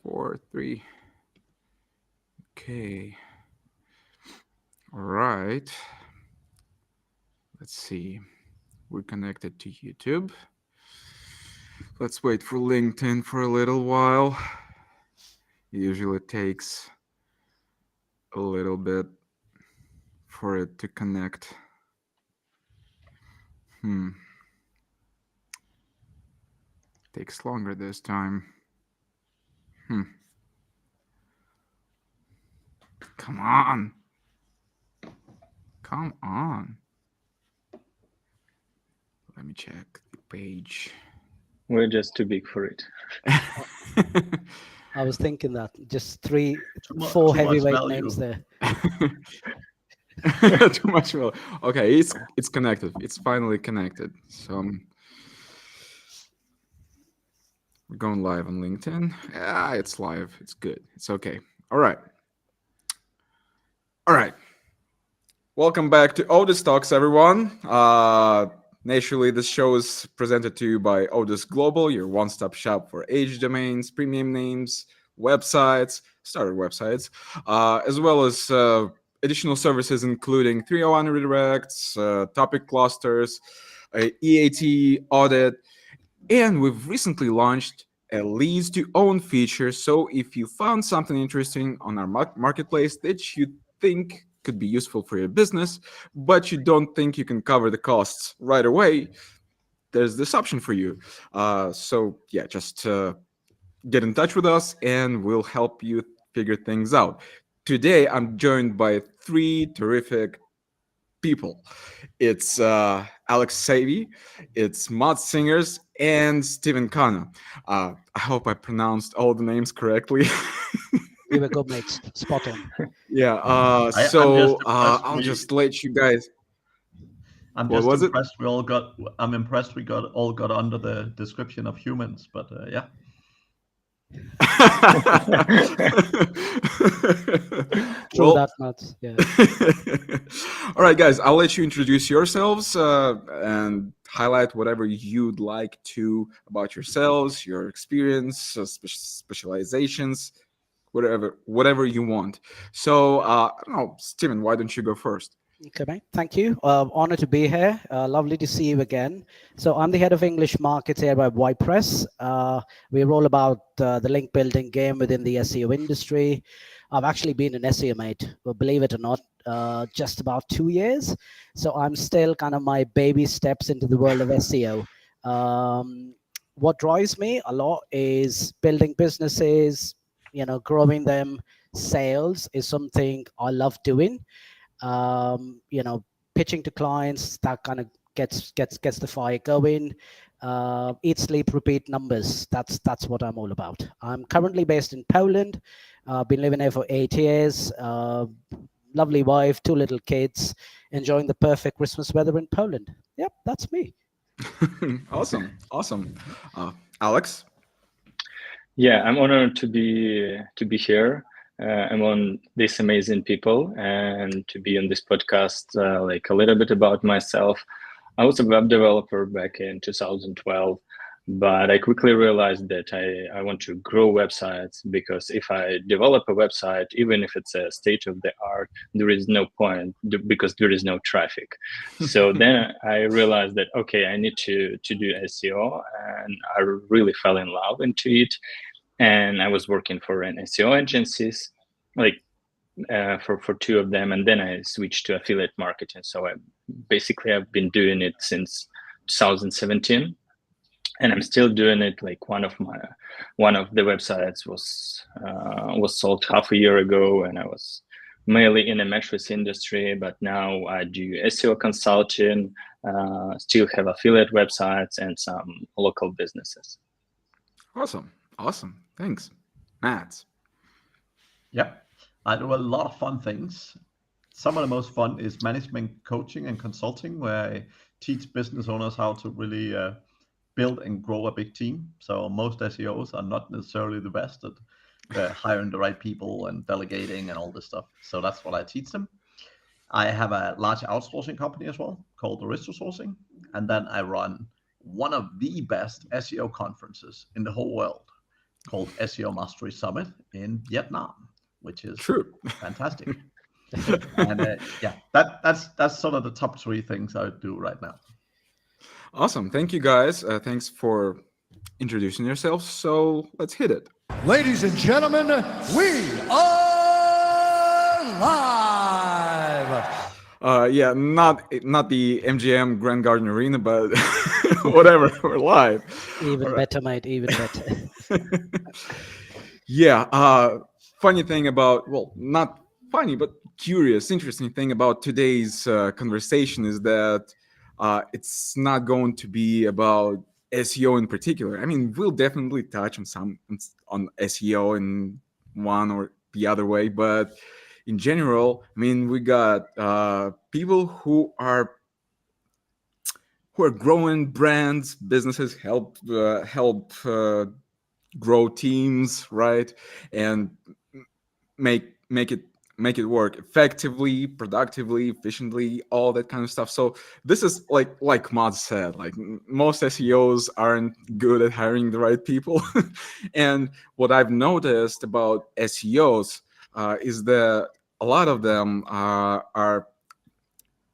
4, 3. Okay. All right. Let's see. We're connected to YouTube. Let's wait for LinkedIn for a little while. It usually takes a little bit for it to connect. Takes longer this time. Come on. Come on. Let me check the page. We're just too big for it. I was thinking that just four too much heavyweight value. names there. Too much. Well, okay, it's connected. It's finally connected. So we're going live on LinkedIn. Yeah, it's live. It's good. It's okay. All right. Welcome back to Odys Talks, everyone. Naturally, this show is presented to you by Odys Global, your one-stop shop for age domains, premium names, websites, starter websites, as well as additional services including 301 redirects, topic clusters, EAT audit, and we've recently launched a leads to own feature. So if you found something interesting on our marketplace that you think could be useful for your business, but you don't think you can cover the costs right away, there's this option for you. Just get in touch with us and we'll help you figure things out. Today, I'm joined by 3 terrific people. It's Alex Savy, it's Matt Singers, and Steven Khanna. I hope I pronounced all the names correctly. You were good, mate. Spot on. Yeah. I'll just let you guys. I'm What just was it? impressed. I'm impressed. We all got under the description of humans, but yeah. True that, Matt. Yeah. All right, guys, I'll let you introduce yourselves and highlight whatever you'd like to about yourselves, your experience, specializations, whatever you want. So I don't know, Steven, why don't you go first? Okay, mate. Thank you. Honored to be here. Lovely to see you again. So I'm the head of English markets here by Ypress. We're all about the link building game within the SEO industry. I've actually been an SEO mate, but believe it or not, just about 2 years. So I'm still kind of my baby steps into the world of SEO. What drives me a lot is building businesses, growing them. Sales is something I love doing. Pitching to clients, that kind of gets the fire going. Eat, sleep, repeat numbers. That's what I'm all about. I'm currently based in Poland. Been living there for 8 years. Lovely wife, 2 little kids, enjoying the perfect Christmas weather in Poland. Yep, that's me. Awesome. Alex? Yeah, I'm honored to be here among these amazing people and to be on this podcast. Like a little bit about myself. I was a web developer back in 2012, but I quickly realized that I want to grow websites, because if I develop a website, even if it's a state of the art, there is no point because there is no traffic. So then I realized that, okay, I need to do SEO, and I really fell in love into it. And I was working for an SEO agencies, like for 2 of them, and then I switched to affiliate marketing. So I've been doing it since 2017, and I'm still doing it. Like one of the websites was sold half a year ago, and I was mainly in the mattress industry, but now I do SEO consulting, still have affiliate websites and some local businesses. Awesome. Thanks. Matt? Yeah, I do a lot of fun things. Some of the most fun is management coaching and consulting, where I teach business owners how to really build and grow a big team. So most SEOs are not necessarily the best at hiring the right people and delegating and all this stuff. So that's what I teach them. I have a large outsourcing company as well called Odys Sourcing, and then I run one of the best SEO conferences in the whole world. called SEO Mastery Summit in Vietnam, which is True. fantastic. And yeah, that's sort of the top 3 things I would do right now. Awesome. Thank you, guys. Thanks for introducing yourselves. So let's hit it. Ladies and gentlemen, we are live. Yeah, not the MGM Grand Garden Arena, but whatever. We're live. Even better, mate. Even better. Yeah. Funny thing about, well, not funny, but curious, interesting thing about today's conversation is that it's not going to be about SEO in particular. I mean, we'll definitely touch on SEO in one or the other way, but in general, I mean, we got people who are growing brands, businesses, help grow teams, right, and make it work effectively, productively, efficiently, all that kind of stuff. So this is like Mod said, like most SEOs aren't good at hiring the right people. And what I've noticed about SEOs is that a lot of them are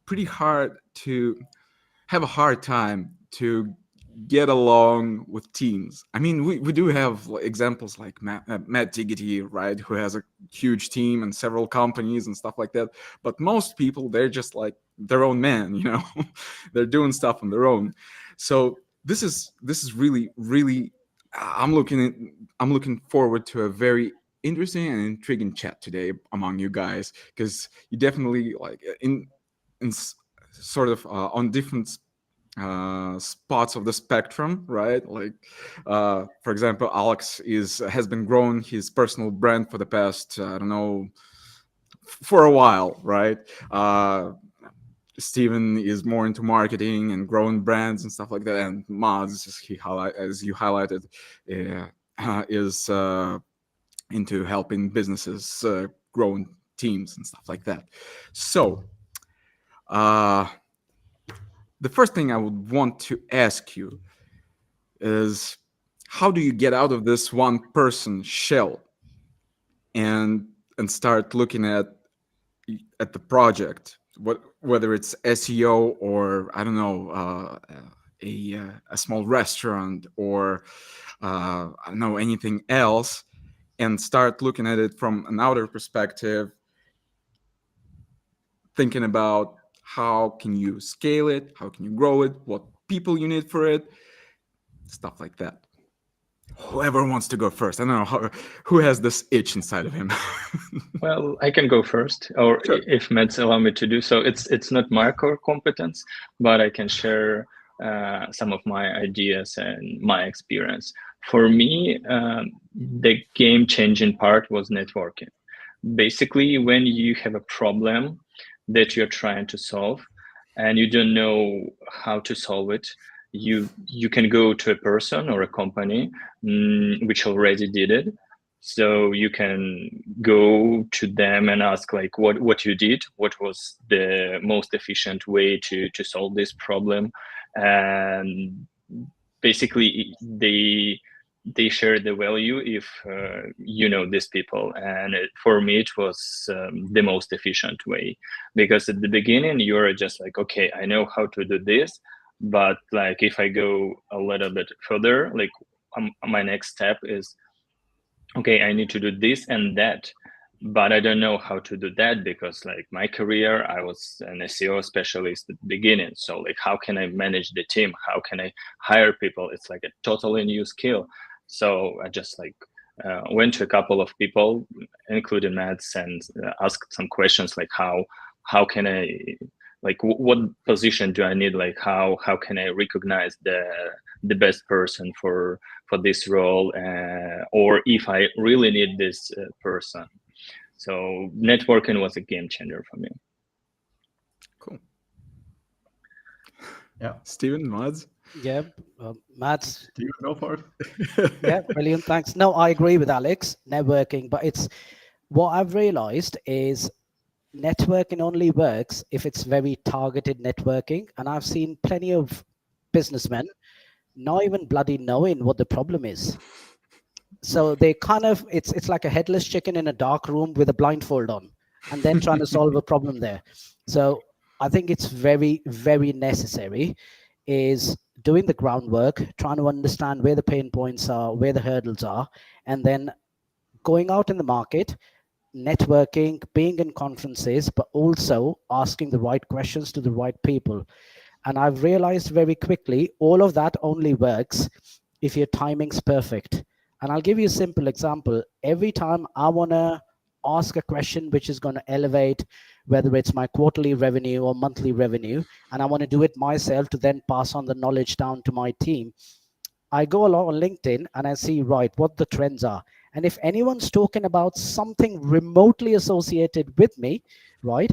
pretty hard to have a hard time to get along with teams. I mean, we do have examples like Matt Diggity, right, who has a huge team and several companies and stuff like that. But most people, they're just like their own man, you know, they're doing stuff on their own. So this is really, really, I'm looking forward to a very interesting and intriguing chat today among you guys, because you definitely like sort of on different spots of the spectrum, right? Like, for example, Alex has been growing his personal brand for the past, I don't know, for a while, right? Steven is more into marketing and growing brands and stuff like that, and Mods, as you highlighted, is into helping businesses growing teams and stuff like that. So, the first thing I would want to ask you is, how do you get out of this one person shell and start looking at the project, whether it's SEO or, I don't know, a small restaurant or I don't know, anything else, and start looking at it from an outer perspective, thinking about how can you scale it, how can you grow it, what people you need for it, stuff like that. Whoever wants to go first. I don't know who has this itch inside of him. Well, I can go first, or Sure. if Mets allow me to do so. It's not my core competence, but I can share some of my ideas and my experience. For me, the game-changing part was networking. Basically, when you have a problem that you're trying to solve and you don't know how to solve it, you can go to a person or a company which already did it. So you can go to them and ask like what you did, what was the most efficient way to solve this problem, and basically they share the value if you know these people. And for me it was the most efficient way, because at the beginning you're just like, okay, I know how to do this, but like if I go a little bit further, like my next step is, okay, I need to do this and that, but I don't know how to do that, because like my career, I was an SEO specialist at the beginning. So like, how can I manage the team? How can I hire people? It's like a totally new skill. So I just like went to a couple of people, including Mads, and asked some questions like how can I, like what position do I need? Like how can I recognize the best person for this role, or if I really need this person. So networking was a game changer for me. Cool. Yeah. Steven, Mods? Yeah, Mads. Do you go for it? Yeah, brilliant. Thanks. No, I agree with Alex. Networking, but it's what I've realized is networking only works if it's very targeted networking. And I've seen plenty of businessmen not even bloody knowing what the problem is. So they kind of, it's like a headless chicken in a dark room with a blindfold on, and then trying to solve a problem there. So I think it's very, very necessary is doing the groundwork, trying to understand where the pain points are, where the hurdles are, and then going out in the market, networking, being in conferences, but also asking the right questions to the right people. And I've realized very quickly, all of that only works if your timing's perfect. And I'll give you a simple example. Every time I want to ask a question which is going to elevate, whether it's my quarterly revenue or monthly revenue, and I want to do it myself to then pass on the knowledge down to my team, I go along on LinkedIn and I see, right, what the trends are. And if anyone's talking about something remotely associated with me, right,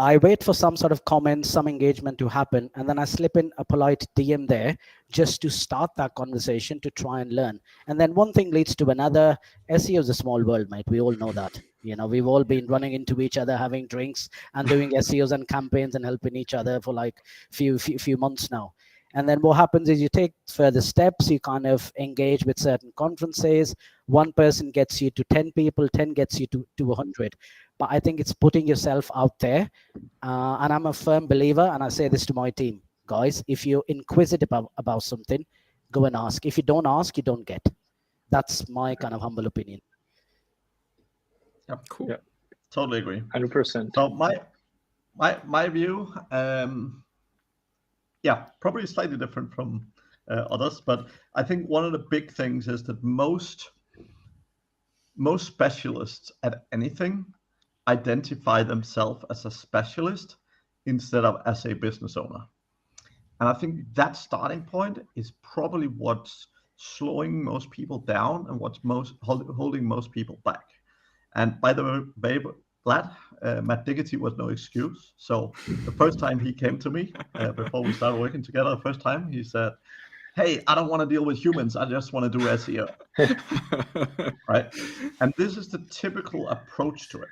I wait for some sort of comment, some engagement to happen, and then I slip in a polite DM there just to start that conversation to try and learn. And then one thing leads to another. SEO is a small world, mate. We all know that. You know, we've all been running into each other, having drinks and doing SEOs and campaigns and helping each other for like few months now. And then what happens is you take further steps, you kind of engage with certain conferences. One person gets you to 10 people, 10 gets you to 100. But I think it's putting yourself out there. And I'm a firm believer, and I say this to my team, guys, if you're inquisitive about something, go and ask. If you don't ask, you don't get. That's my kind of humble opinion. Yep. Cool. Yeah. Totally agree. 100%. So my view, yeah, probably slightly different from others, but I think one of the big things is that most specialists at anything identify themselves as a specialist instead of as a business owner. And I think that starting point is probably what's slowing most people down and what's holding most people back. And by the way, Vlad, Matt Diggity was no excuse. So the first time he came to me, before we started working together, the first time he said, hey, I don't want to deal with humans. I just want to do SEO. Right? And this is the typical approach to it.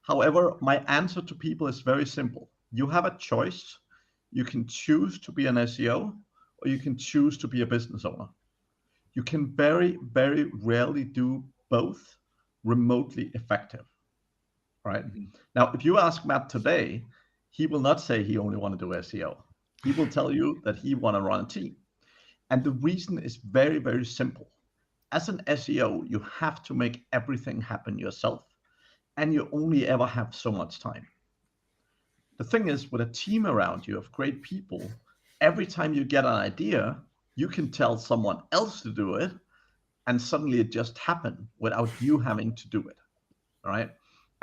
However, my answer to people is very simple. You have a choice. You can choose to be an SEO, or you can choose to be a business owner. You can very, very rarely do both remotely effective. Right? Now, if you ask Matt today, he will not say he only want to do SEO. He will tell you that he want to run a team. And the reason is very, very simple. As an SEO, you have to make everything happen yourself, and you only ever have so much time. The thing is, with a team around you of great people, every time you get an idea, you can tell someone else to do it, and suddenly it just happened without you having to do it. All right.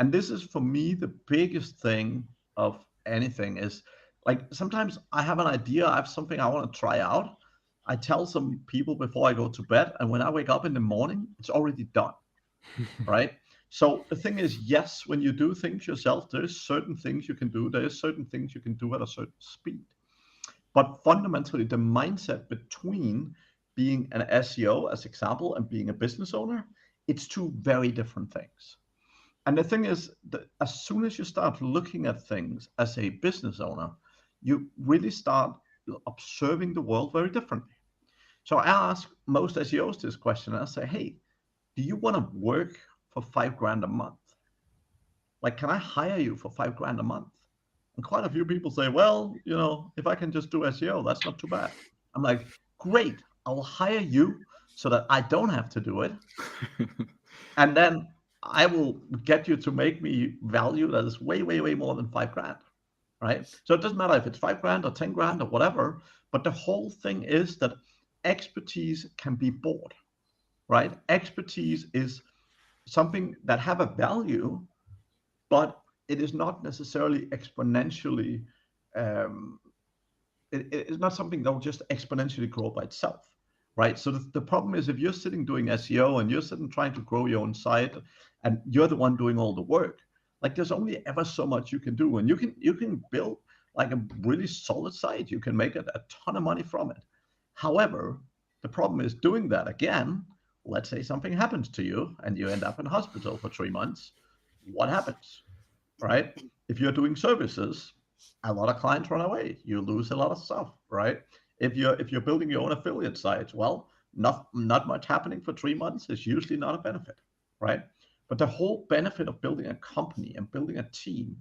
And this is, for me, the biggest thing of anything is, like, sometimes I have an idea, I have something I want to try out. I tell some people before I go to bed, and when I wake up in the morning, it's already done. Right? So the thing is, yes, when you do things yourself, there's certain things you can do. There's certain things you can do at a certain speed. But fundamentally, the mindset between being an SEO, as example, and being a business owner, it's two very different things. And the thing is that as soon as you start looking at things as a business owner, you really start observing the world very differently. So I ask most SEOs this question. I say, hey, do you want to work for $5,000 a month? Like, can I hire you for $5,000 a month? And quite a few people say, well, you know, if I can just do SEO, that's not too bad. I'm like, great, I'll hire you so that I don't have to do it. And then I will get you to make me value that is way, way, way more than $5,000, right? So it doesn't matter if it's $5,000 or $10,000 or whatever, but the whole thing is that expertise can be bought, right? Expertise is something that have a value, but it is not necessarily exponentially, it is not something that will just exponentially grow by itself. Right. So the problem is, if you're sitting doing SEO and you're sitting trying to grow your own site and you're the one doing all the work, like, there's only ever so much you can do. And you can build like a really solid site. You can make a ton of money from it. However, the problem is doing that again. Let's say something happens to you and you end up in hospital for 3 months. What happens? Right? If you're doing services, a lot of clients run away. You lose a lot of stuff, right? If you're building your own affiliate sites, well, not much happening for 3 months is usually not a benefit, right? But the whole benefit of building a company and building a team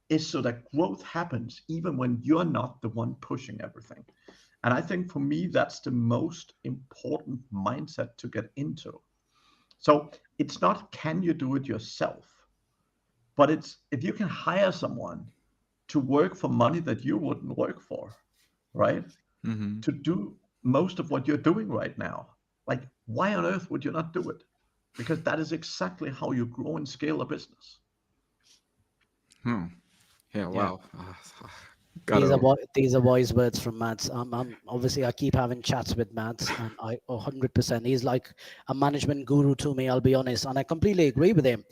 is so that growth happens even when you're not the one pushing everything. And I think for me, that's the most important mindset to get into. So it's not, can you do it yourself? But it's, if you can hire someone to work for money that you wouldn't work for, right? Mm-hmm. To do most of what you're doing right now. Like, why on earth would you not do it? Because that is exactly how you grow and scale a business. Hmm. Yeah. Wow. These are wise words from Mads. Obviously I keep having chats with Mads, and I 100%. He's like a management guru to me. I'll be honest, and I completely agree with him.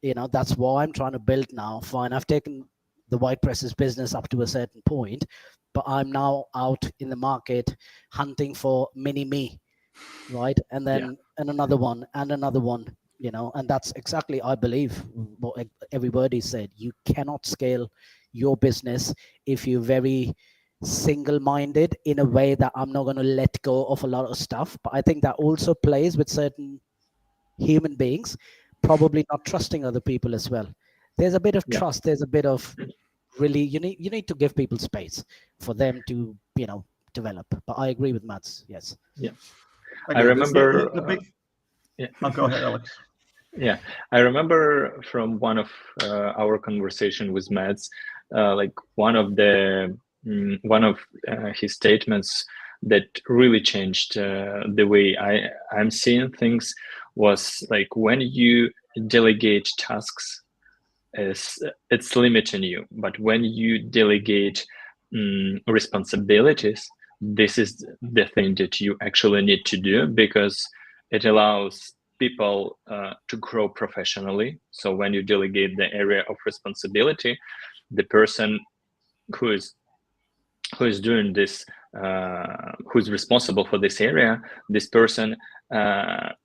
That's what I'm trying to build now. Fine, I've taken the White Presses business up to a certain point, but I'm now out in the market hunting for mini me, right? And then and another one and another one. And that's exactly, I believe, what every word he said. You cannot scale your business if you're very single-minded in a way that I'm not going to let go of a lot of stuff. But I think that also plays with certain human beings probably not trusting other people as well. There's a bit of trust. There's a bit of really, you need to give people space for them to develop. But I agree with Mads. Yes. Yeah. Okay, I remember the big Oh, go ahead, Alex. Yeah, I remember from one of our conversation with Mads, like one of his statements that really changed the way I'm seeing things was like, when you delegate tasks, it's limiting you, but when you delegate responsibilities, this is the thing that you actually need to do, because it allows people to grow professionally. So when you delegate the area of responsibility, the person who is doing this, who's responsible for this area, this person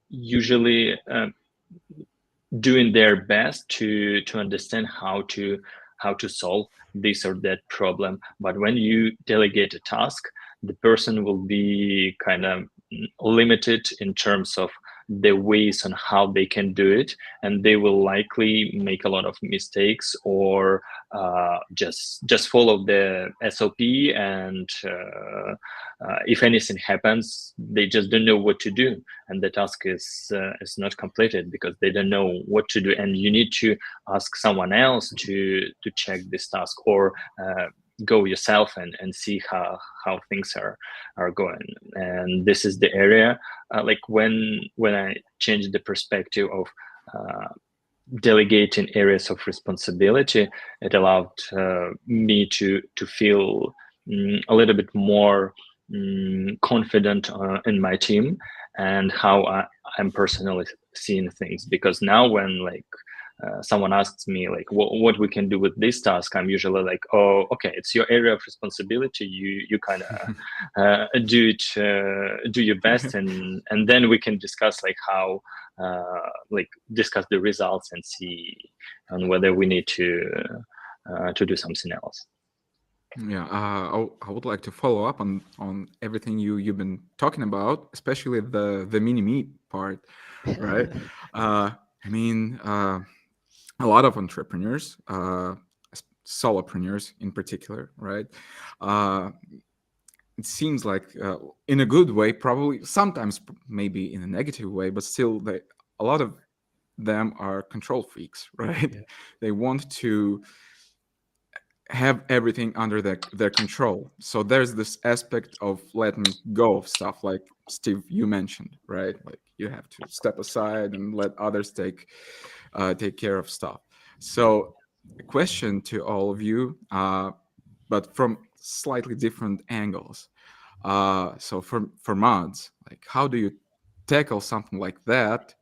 usually doing their best to understand how to solve this or that problem. But when you delegate a task, the person will be kind of limited in terms of the ways on how they can do it, and they will likely make a lot of mistakes, or just follow the SOP, and if anything happens, they just don't know what to do, and the task is not completed because they don't know what to do, and you need to ask someone else to check this task, or go yourself and see how things are going. And this is the area, like when I changed the perspective of delegating areas of responsibility, it allowed me to feel a little bit more confident in my team and how I'm personally seeing things. Because now when someone asks me like what we can do with this task, I'm usually like, oh, okay, it's your area of responsibility, you kind of do your best, and then we can discuss like how discuss the results and see on whether we need to do something else. Yeah, I would like to follow up on everything you've been talking about, especially the mini me part, right? I mean, a lot of entrepreneurs, solopreneurs in particular, right? It seems like in a good way, probably sometimes maybe in a negative way, but still, a lot of them are control freaks, right? Yeah. They want to have everything under their control. So there's this aspect of letting go of stuff, like Steve, you mentioned, right? Like you have to step aside and let others take care of stuff. So a question to all of you, but from slightly different angles. So for Mads, like how do you tackle something like that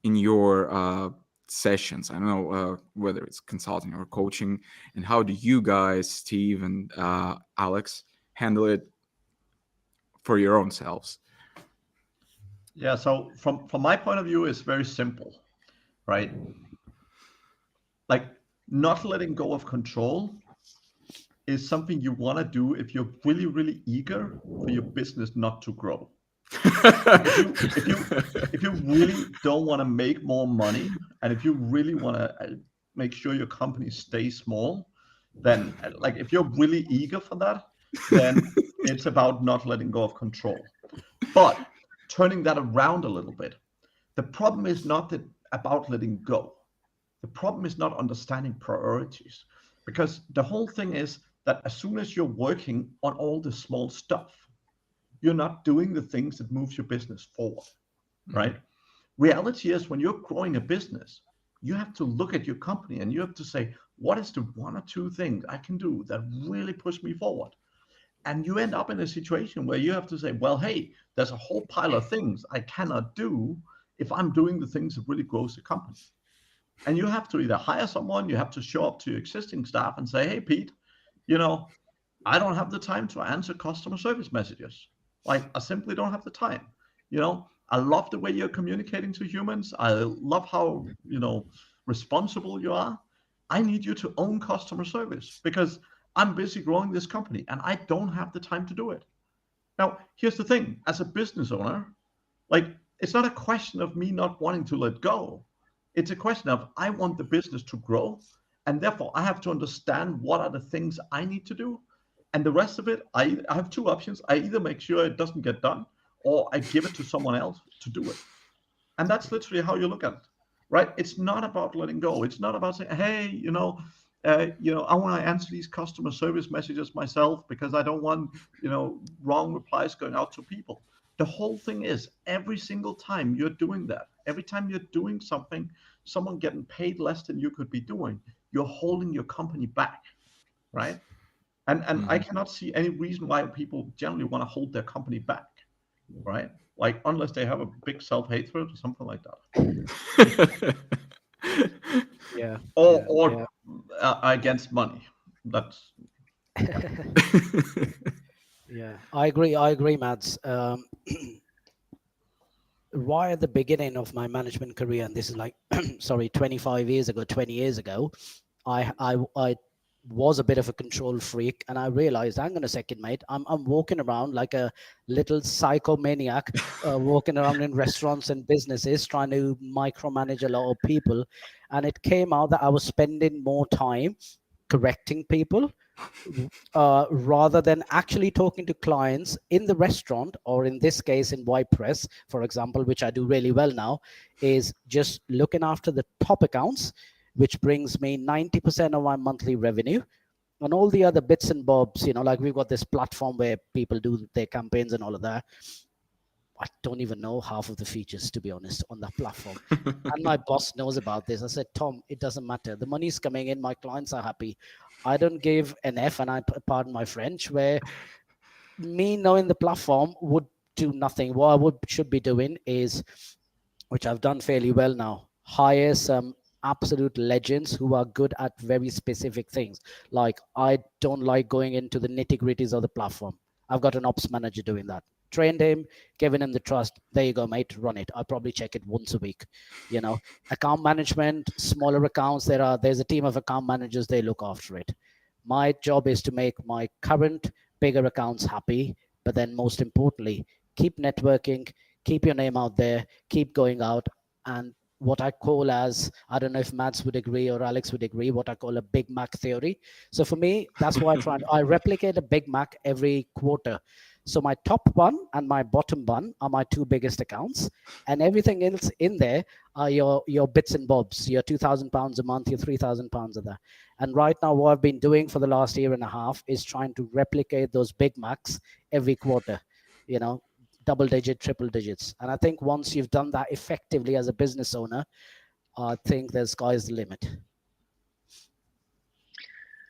in your sessions? I don't know whether it's consulting or coaching, and how do you guys, Steve and Alex, handle it for your own selves? Yeah, so from my point of view, it's very simple, right? Like, not letting go of control is something you want to do if you're really, really eager for your business not to grow. If you really don't want to make more money, and if you really want to make sure your company stays small, then like if you're really eager for that, then it's about not letting go of control. But turning that around a little bit, the problem is not that about letting go. The problem is not understanding priorities, because the whole thing is that as soon as you're working on all the small stuff, you're not doing the things that moves your business forward, right? Reality is when you're growing a business, you have to look at your company and you have to say, what is the one or two things I can do that really push me forward? And you end up in a situation where you have to say, well, hey, there's a whole pile of things I cannot do if I'm doing the things that really grows the company. And you have to either hire someone, you have to show up to your existing staff and say, hey, Pete, I don't have the time to answer customer service messages. Like, I simply don't have the time. I love the way you're communicating to humans. I love how, responsible you are. I need you to own customer service because I'm busy growing this company and I don't have the time to do it. Now, here's the thing. As a business owner, like, it's not a question of me not wanting to let go. It's a question of I want the business to grow, and therefore I have to understand what are the things I need to do. And the rest of it, I have two options. I either make sure it doesn't get done, or I give it to someone else to do it. And that's literally how you look at it, right? It's not about letting go. It's not about saying, hey, I want to answer these customer service messages myself because I don't want, wrong replies going out to people. The whole thing is every single time you're doing that, every time you're doing something, someone getting paid less than you could be doing, you're holding your company back, right? And I cannot see any reason why people generally want to hold their company back, right? Like, unless they have a big self-hatred or something like that. Yeah. Or against money. That's Yeah, I agree, Mads. Right at the beginning of my management career, and this is like, 20 years ago, I was a bit of a control freak, and I realized, hang on a second, mate, I'm walking around like a little psychomaniac, walking around in restaurants and businesses trying to micromanage a lot of people, and it came out that I was spending more time correcting people rather than actually talking to clients in the restaurant, or in this case in Press, for example, which I do really well now, is just looking after the top accounts, which brings me 90% of my monthly revenue. And all the other bits and bobs, like we've got this platform where people do their campaigns and all of that. I don't even know half of the features, to be honest, on that platform. And my boss knows about this. I said, Tom, it doesn't matter. The money's coming in. My clients are happy. I don't give an F, and I pardon my French, where me knowing the platform would do nothing. What I should be doing is, which I've done fairly well now, hire some absolute legends who are good at very specific things. Like, I don't like going into the nitty-gritties of the platform. I've got an ops manager doing that. Trained him, given him the trust. There you go, mate, run it. I probably check it once a week. Account management, smaller accounts, there's a team of account managers, they look after it. My job is to make my current bigger accounts happy, but then most importantly, keep networking, keep your name out there, keep going out, and what I call as, I don't know if Mads would agree or Alex would agree, what I call a Big Mac theory. So for me, that's why I replicate a Big Mac every quarter. So my top one and my bottom one are my two biggest accounts, and everything else in there are your bits and bobs, your £2,000 a month, your £3,000 of that. And right now, what I've been doing for the last year and a half is trying to replicate those Big Macs every quarter, double digit, triple digits. And I think once you've done that effectively as a business owner, I think the sky's the limit.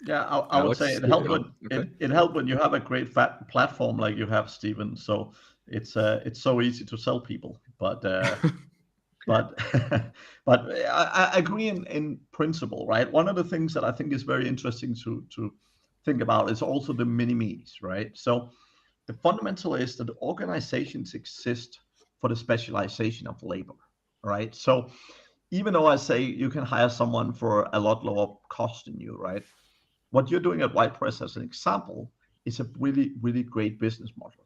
Yeah, I would say it helped when it helped when you have a great fat platform like you have, Stephen. So it's so easy to sell people. But but I agree in principle, right? One of the things that I think is very interesting to think about is also the mini-me's, right? So the fundamental is that organizations exist for the specialization of labor, right? So even though I say you can hire someone for a lot lower cost than you, right? What you're doing at Press, as an example, is a really, really great business model.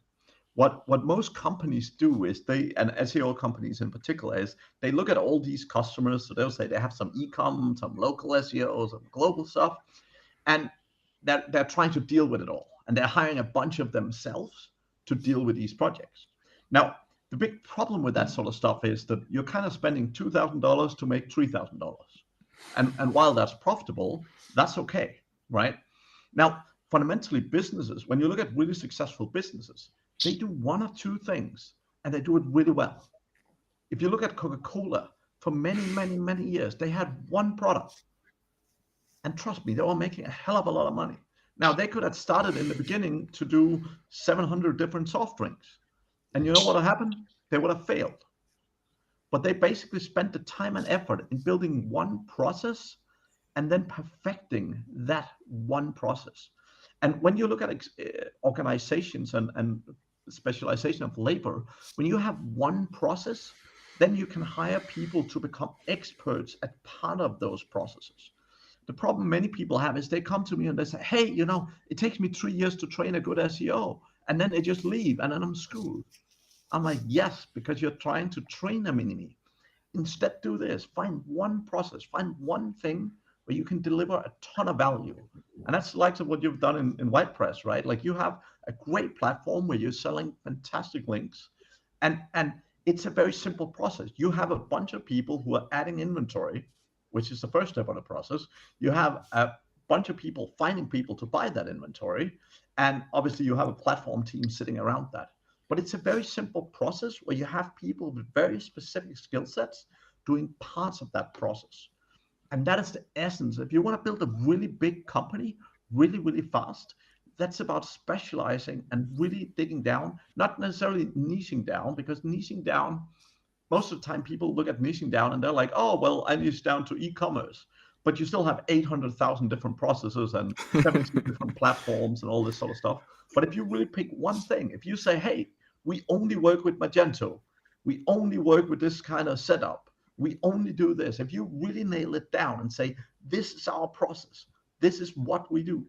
what most companies do is and SEO companies in particular, is they look at all these customers. So they'll say they have some e-com, some local SEO, some global stuff, and they're trying to deal with it all. And they're hiring a bunch of themselves to deal with these projects. Now, the big problem with that sort of stuff is that you're kind of spending $2,000 to make $3,000. And while that's profitable, that's okay, right? Now, fundamentally, businesses, when you look at really successful businesses, they do one or two things and they do it really well. If you look at Coca-Cola, for many, many, many years, they had one product. And trust me, they were making a hell of a lot of money. Now, they could have started in the beginning to do 700 different soft drinks. And you know what would have happened? They would have failed. But they basically spent the time and effort in building one process and then perfecting that one process. And when you look at organizations and specialization of labor, when you have one process, then you can hire people to become experts at part of those processes. The problem many people have is they come to me and they say, hey, it takes me 3 years to train a good SEO. And then they just leave and then I'm screwed. I'm like, yes, because you're trying to train them in me. Instead, do this. Find one process, find one thing where you can deliver a ton of value. And that's like what you've done in WordPress, right? Like you have a great platform where you're selling fantastic links. And it's a very simple process. You have a bunch of people who are adding inventory, which is the first step of the process. You have a bunch of people finding people to buy that inventory. And obviously you have a platform team sitting around that. But it's a very simple process where you have people with very specific skill sets doing parts of that process. And that is the essence. If you want to build a really big company, really, really fast, that's about specializing and really digging down, not necessarily niching down, because niching down, most of the time people look at niching down and they're like, oh, well, I niche down to e-commerce. But you still have 800,000 different processes and 70 different platforms and all this sort of stuff. But if you really pick one thing, if you say, hey, we only work with Magento, we only work with this kind of setup, we only do this. If you really nail it down and say, this is our process, this is what we do.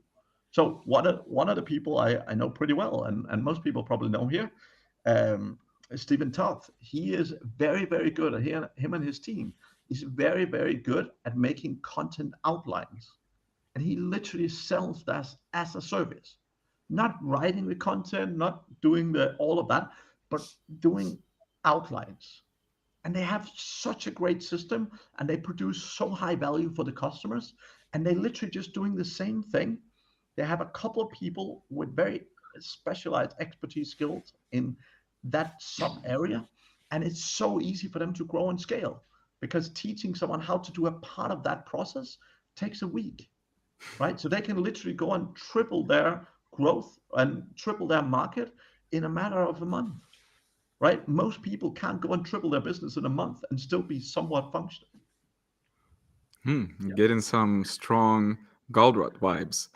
So one of the people I know pretty well, and most people probably know here, Stephen Toth. He is very, very good at him and his team. He's very, very good at making content outlines. And he literally sells that as a service. Not writing the content, not doing all of that, but doing outlines. And they have such a great system and they produce so high value for the customers. And they literally just doing the same thing. They have a couple of people with very specialized expertise skills in that sub area. And it's so easy for them to grow and scale, because teaching someone how to do a part of that process takes a week, right? So they can literally go and triple their growth and triple their market in a matter of a month, right? Most people can't go and triple their business in a month and still be somewhat functional. Getting some strong Goldratt vibes.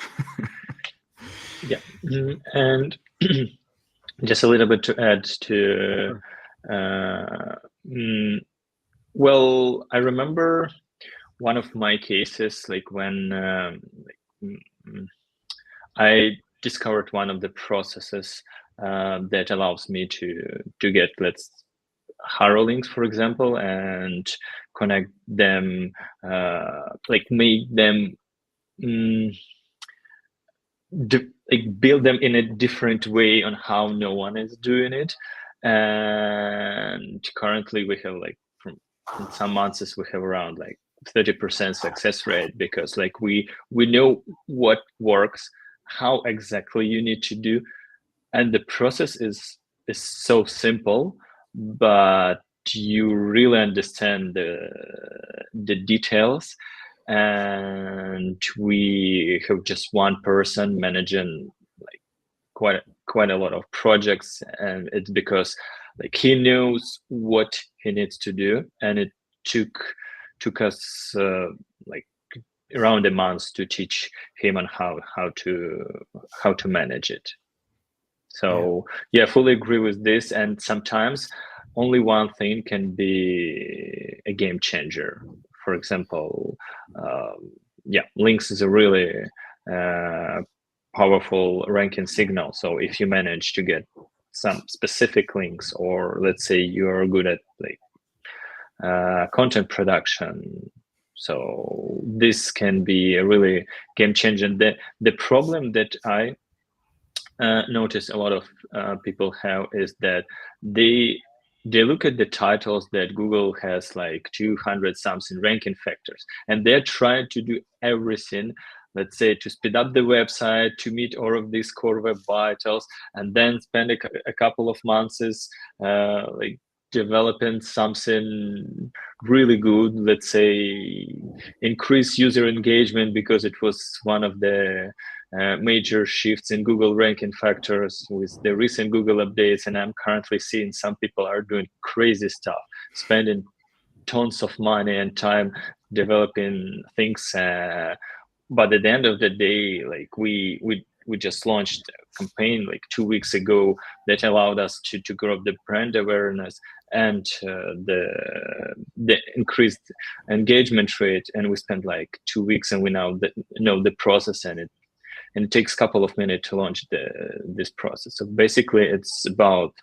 Yeah, and just a little bit to add to, well, I remember one of my cases, like when I discovered one of the processes that allows me to get, Haro links, for example, and connect them, make them, build them in a different way on how no one is doing it. And currently we have from some months we have around 30% success rate, because we know what works, how exactly you need to do, and the process is so simple, but you really understand the details. And we have just one person managing quite a lot of projects, and it's because he knows what he needs to do, and it took us around a month to teach him on how to manage it. So yeah, fully agree with this. And sometimes only one thing can be a game changer. For example, links is a really powerful ranking signal. So if you manage to get some specific links, or let's say you are good at like content production. So this can be a really game changer. The problem that I notice a lot of people have is that they look at the titles that Google has like 200 something ranking factors, and they're trying to do everything, let's say, to speed up the website, to meet all of these core web vitals, and then spend a couple of months like developing something really good, let's say increase user engagement, because it was one of the major shifts in Google ranking factors with the recent Google updates. And I'm currently seeing some people are doing crazy stuff, spending tons of money and time developing things. But at the end of the day, like we just launched a campaign like 2 weeks ago that allowed us to grow the brand awareness and the increased engagement rate. And we spent like 2 weeks, and we now know the process, and it takes a couple of minutes to launch this process. So basically, it's about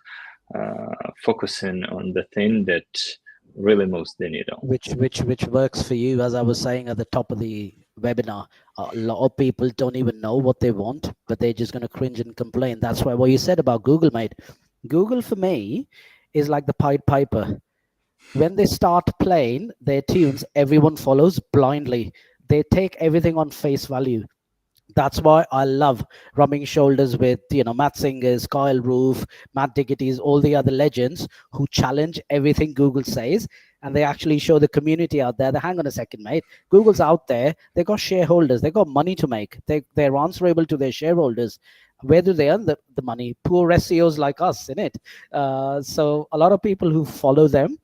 focusing on the thing that really moves the needle. Which works for you. As I was saying at the top of the webinar, a lot of people don't even know what they want, but they're just going to cringe and complain. That's why what you said about Google, mate. Google for me is like the Pied Piper. When they start playing their tunes, everyone follows blindly. They take everything on face value. That's why I love rubbing shoulders with, Matt Singers, Kyle Roof, Matt Diggity's, all the other legends who challenge everything Google says, and they actually show the community out there that, hang on a second, mate, Google's out there, they got shareholders, they got money to make, they're answerable to their shareholders. Where do they earn the money? Poor SEOs like us, in it. So a lot of people who follow them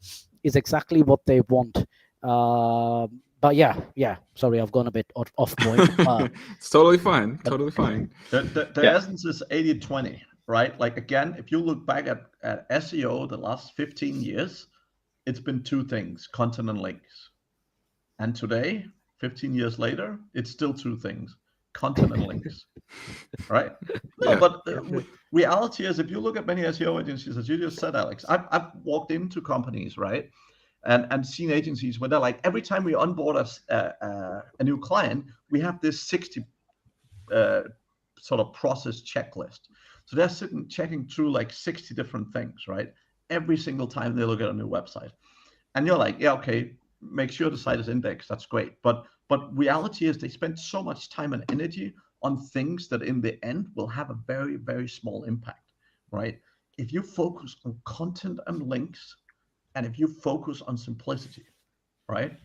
is exactly what they want. But yeah. Sorry, I've gone a bit off point. It's totally fine. Totally fine. The essence is 80-20, right? Like, again, if you look back at SEO the last 15 years, it's been two things: content and links. And today, 15 years later, it's still two things: content and links, right? No, Yeah. but reality is, if you look at many SEO agencies, as you just said, Alex, I've walked into companies, right? And seen agencies where they're like, every time we onboard a new client, we have this 60 sort of process checklist. So they're sitting checking through like 60 different things, right? Every single time they look at a new website. And you're like, yeah, okay, make sure the site is indexed. That's great. But reality is they spend so much time and energy on things that in the end will have a very, very small impact, right? If you focus on content and links, and if you focus on simplicity, right?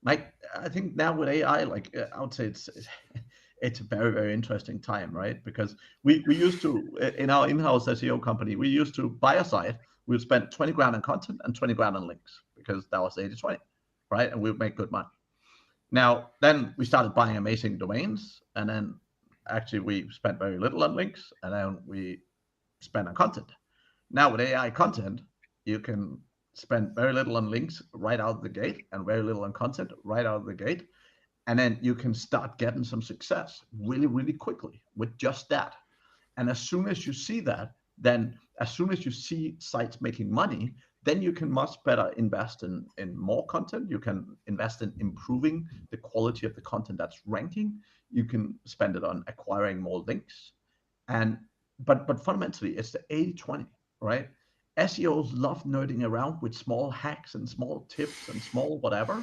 Like, I think now with AI, like, I would say it's a very, very interesting time, right? Because we used to, in our in-house SEO company, we used to buy a site, we would spend 20 grand on content and 20 grand on links, because that was 80-20, right? And we would make good money. Now, then we started buying amazing domains, and then actually we spent very little on links, and then we spent on content. Now with AI content, you can spend very little on links right out of the gate and very little on content right out of the gate. And then you can start getting some success really, really quickly with just that. And as soon as you see that, then as soon as you see sites making money, then you can much better invest in more content. You can invest in improving the quality of the content that's ranking. You can spend it on acquiring more links. But fundamentally, it's the 80-20, right? SEOs love nerding around with small hacks and small tips and small whatever.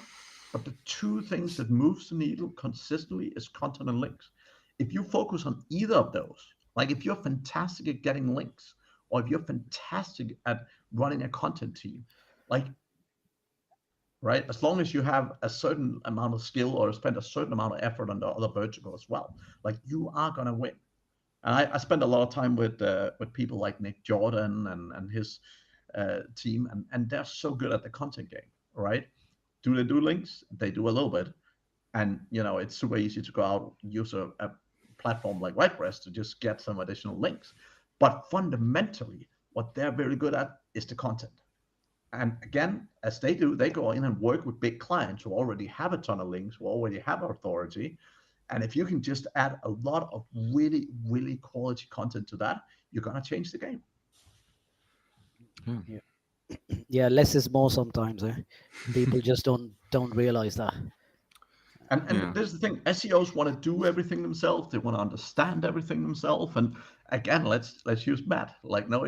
But the two things that moves the needle consistently is content and links. If you focus on either of those, like if you're fantastic at getting links, or if you're fantastic at running a content team, like, right, as long as you have a certain amount of skill or spend a certain amount of effort on the other vertical as well, like, you are going to win. And I spend a lot of time with people like Nick Jordan and his team, and they're so good at the content game, right? Do they do links? They do a little bit. And, it's super easy to go out, use a platform like WordPress to just get some additional links. But fundamentally, what they're very good at is the content. And again, as they do, they go in and work with big clients who already have a ton of links, who already have authority. And if you can just add a lot of really, really quality content to that, you're going to change the game. Yeah, less is more sometimes. People just don't realize that. And Yeah. there's the thing: SEOs want to do everything themselves. They want to understand everything themselves. And again, let's use Matt. Like no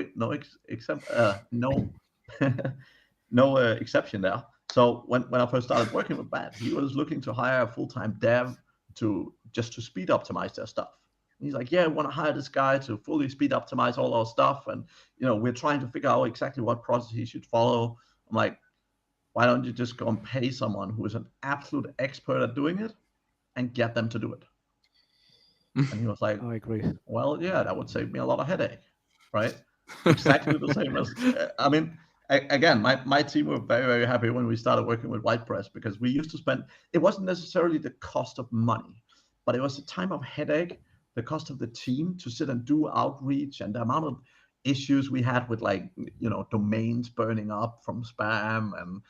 exception there. So when I first started working with Matt, he was looking to hire a full-time dev to speed optimize their stuff. And he's like, yeah, I want to hire this guy to fully speed optimize all our stuff, and we're trying to figure out exactly what process he should follow. I'm like, why don't you just go and pay someone who is an absolute expert at doing it and get them to do it? And he was like, I agree. well, yeah, that would save me a lot of headache, right? Exactly the same as, I mean, again, my team were very, very happy when we started working with WordPress, because we used to spend, it wasn't necessarily the cost of money, but it was the time of headache, the cost of the team to sit and do outreach, and the amount of issues we had with, like, domains burning up from spam and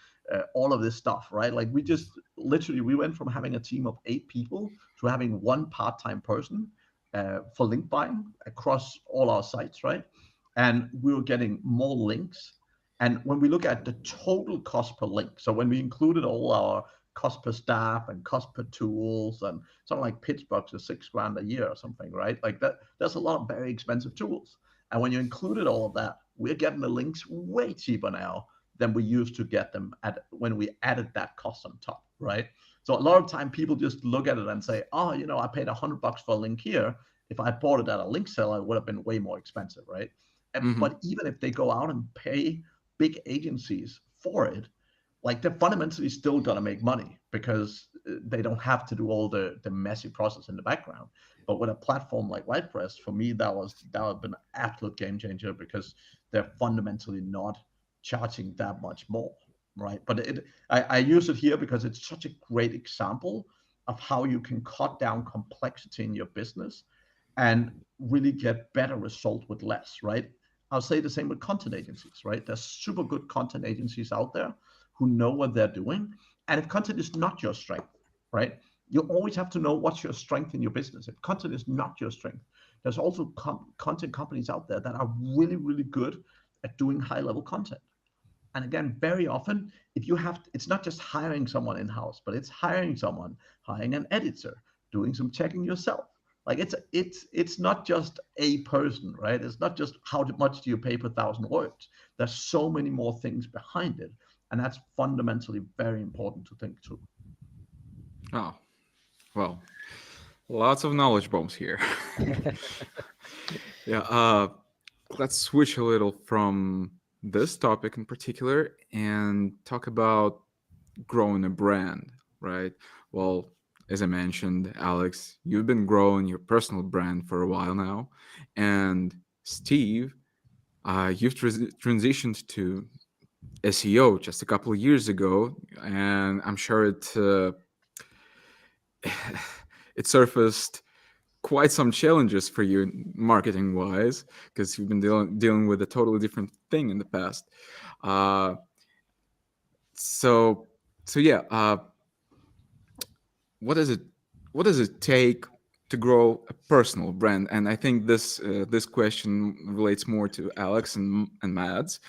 all of this stuff, right? Like, we just literally, we went from having a team of 8 people to having one part-time person for link buying across all our sites, right? And we were getting more links. And when we look at the total cost per link, so when we included all our cost per staff and cost per tools, and something like PitchBox is $6,000 a year or something, right? Like that, there's a lot of very expensive tools. And when you included all of that, we're getting the links way cheaper now than we used to get them at when we added that cost on top, right? So a lot of time people just look at it and say, oh, I paid $100 for a link here. If I bought it at a link seller, it would have been way more expensive, right? But even if they go out and pay big agencies for it, like, they're fundamentally still gonna make money, because they don't have to do all the messy process in the background. But with a platform like WordPress, for me, that would have been an absolute game changer, because they're fundamentally not charging that much more, right? But I use it here because it's such a great example of how you can cut down complexity in your business and really get better result with less, right? I'll say the same with content agencies, right? There's super good content agencies out there who know what they're doing. And if content is not your strength, right, you always have to know what's your strength in your business. If content is not your strength, there's also content companies out there that are really, really good at doing high-level content. And again, very often, if you have, it's not just hiring someone in-house, but it's hiring an editor, doing some checking yourself. Like, it's not just a person, right? It's not just how much do you pay per 1,000 words. There's so many more things behind it, and that's fundamentally very important to think through. Oh, well, lots of knowledge bombs here. Yeah. Let's switch a little from this topic in particular and talk about growing a brand, right? Well, as I mentioned, Alex, you've been growing your personal brand for a while now, and Steve, you've transitioned to SEO just a couple of years ago, and I'm sure it surfaced quite some challenges for you marketing wise, because you've been dealing with a totally different thing in the past. Uh, so yeah, what does it take to grow a personal brand? And I think this question relates more to Alex and Mads,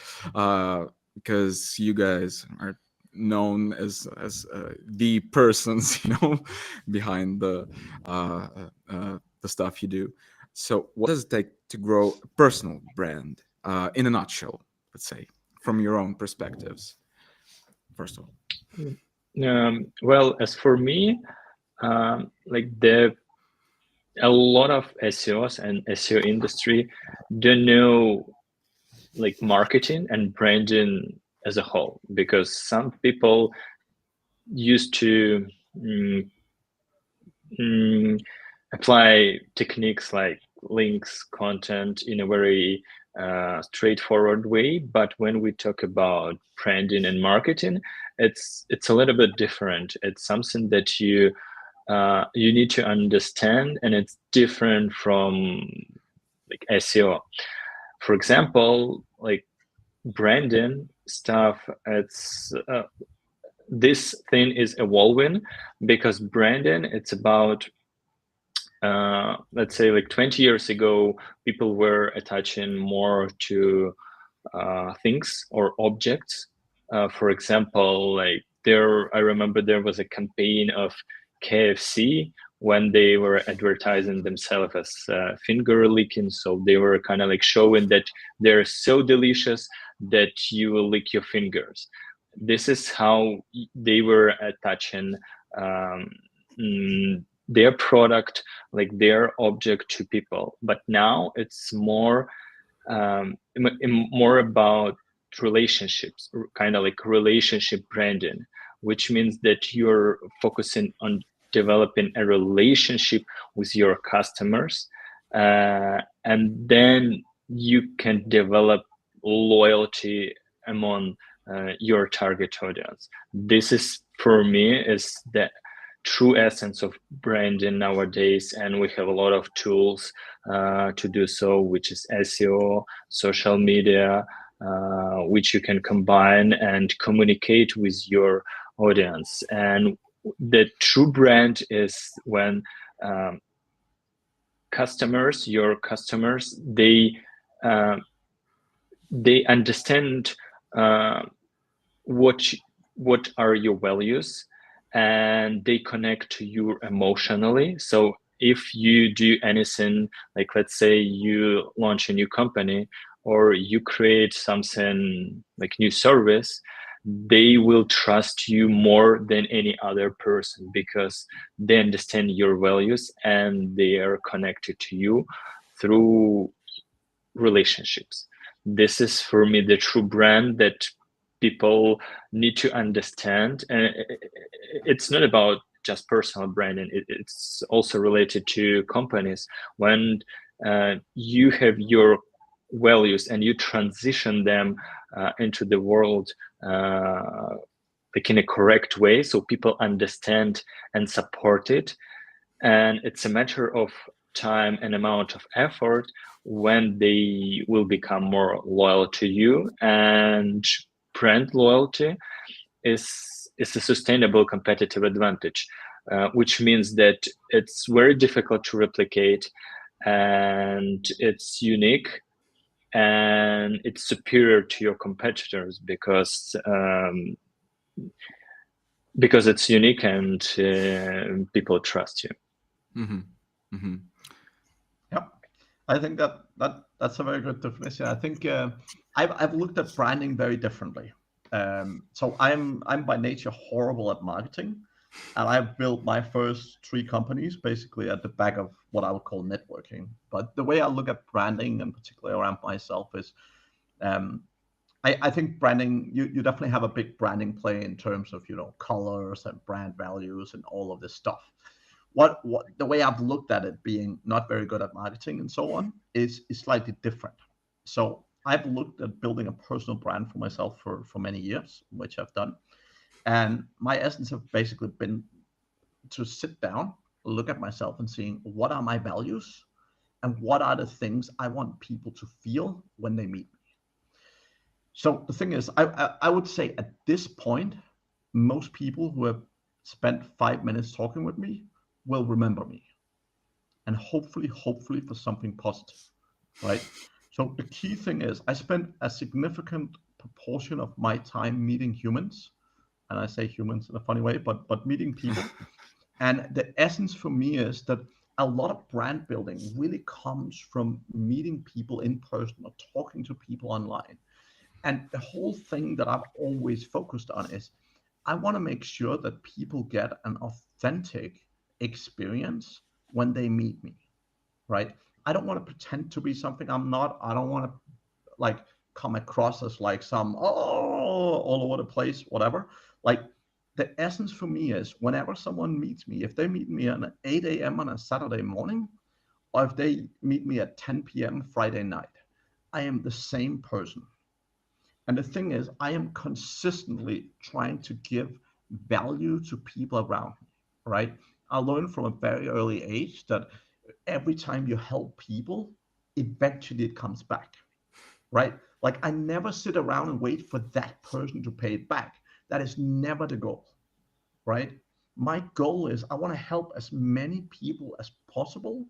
because you guys are known as the persons behind the stuff you do. So what does it take to grow a personal brand, in a nutshell, let's say, from your own perspectives, first of all? Well, as for me, like, a lot of SEOs and SEO industry don't know, like, marketing and branding as a whole, because some people used to apply techniques like links, content in a very straightforward way. But when we talk about branding and marketing, it's a little bit different. It's something that you need to understand, and it's different from, like, SEO. For example, like, branding stuff, it's this thing is evolving, because branding, it's about let's say, like, 20 years ago, people were attaching more to things or objects. For example, like I remember there was a campaign of KFC when they were advertising themselves as finger licking. So they were kind of like showing that they're so delicious that you will lick your fingers. This is how they were attaching their product, like their object, to people. But now it's more about relationships, kind of like relationship branding, which means that you're focusing on developing a relationship with your customers, and then you can develop loyalty among your target audience. This is, for me, is the true essence of branding nowadays, and we have a lot of tools to do so, which is SEO, social media, which you can combine and communicate with your audience. And the true brand is when your customers, they understand what are your values, and they connect to you emotionally. So if you do anything, like let's say you launch a new company or you create something like new service, they will trust you more than any other person because they understand your values and they are connected to you through relationships. This is, for me, the true brand that people need to understand. And it's not about just personal branding, it's also related to companies. When you have your values and you transition them into the world like in a correct way, so people understand and support it, and it's a matter of time and amount of effort when they will become more loyal to you. And brand loyalty is a sustainable competitive advantage, which means that it's very difficult to replicate, and it's unique, and it's superior to your competitors because it's unique and people trust you. Mm-hmm. Mm-hmm. Yeah, I think that's a very good definition. I think I've looked at branding very differently. So I'm by nature horrible at marketing, and I've built my first 3 companies basically at the back of what I would call networking. But the way I look at branding, and particularly around myself, is I think branding, you definitely have a big branding play in terms of, colors and brand values and all of this stuff. What the way I've looked at it, being not very good at marketing and so on, is slightly different. So I've looked at building a personal brand for myself for many years, which I've done. And my essence have basically been to sit down, look at myself and seeing what are my values and what are the things I want people to feel when they meet me. So the thing is, I would say at this point, most people who have spent 5 minutes talking with me will remember me, and hopefully for something positive, right? So the key thing is, I spent a significant proportion of my time meeting humans, and I say humans in a funny way, but meeting people. And the essence for me is that a lot of brand building really comes from meeting people in person or talking to people online. And the whole thing that I've always focused on is I want to make sure that people get an authentic experience when they meet me, right? I don't want to pretend to be something I'm not. I don't want to come across as like some all over the place, whatever. Like, the essence for me is whenever someone meets me, if they meet me at 8 a.m. on a Saturday morning, or if they meet me at 10 p.m. Friday night, I am the same person. And the thing is, I am consistently trying to give value to people around me, right? I learned from a very early age that every time you help people, eventually it comes back, right? Like, I never sit around and wait for that person to pay it back. That is never the goal, right? My goal is I want to help as many people as possible